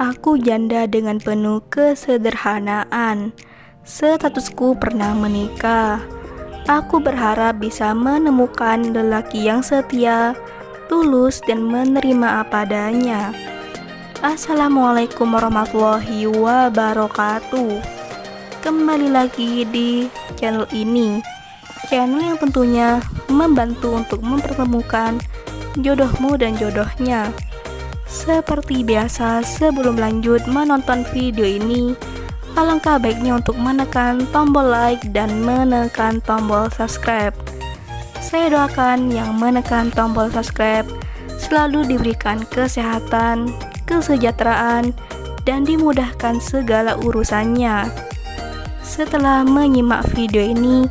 Aku janda dengan penuh kesederhanaan. Statusku pernah menikah. Aku berharap bisa menemukan lelaki yang setia, tulus, dan menerima apa adanya. Assalamualaikum warahmatullahi wabarakatuh. Kembali lagi di channel ini, channel yang tentunya membantu untuk mempertemukan jodohmu dan jodohnya. Seperti biasa, sebelum lanjut menonton video ini, alangkah baiknya untuk menekan tombol like dan menekan tombol subscribe. Saya doakan yang menekan tombol subscribe selalu diberikan kesehatan, kesejahteraan, dan dimudahkan segala urusannya. Setelah menyimak video ini,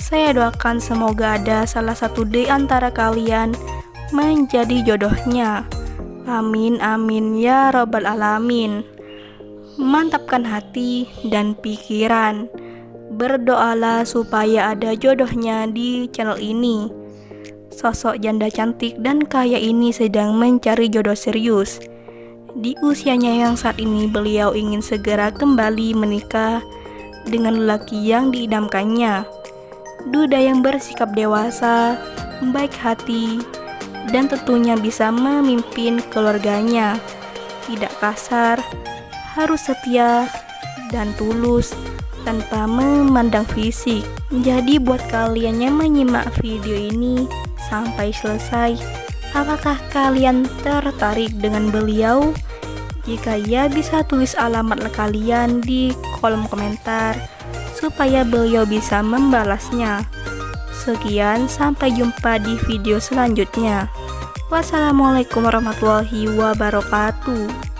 saya doakan semoga ada salah satu di antara kalian menjadi jodohnya. Amin amin ya robbal alamin. Mantapkan hati dan pikiran. Berdoalah supaya ada jodohnya di channel ini. Sosok janda cantik dan kaya ini sedang mencari jodoh serius. Di usianya yang saat ini, beliau ingin segera kembali menikah dengan lelaki yang diidamkannya. Duda yang bersikap dewasa, baik hati, dan tentunya bisa memimpin keluarganya. Tidak kasar, harus setia dan tulus tanpa memandang fisik. Jadi buat kalian yang menyimak video ini sampai selesai, apakah kalian tertarik dengan beliau? Jika ya, bisa tulis alamat kalian di kolom komentar supaya beliau bisa membalasnya. Sekian, sampai jumpa di video selanjutnya. Wassalamualaikum warahmatullahi wabarakatuh.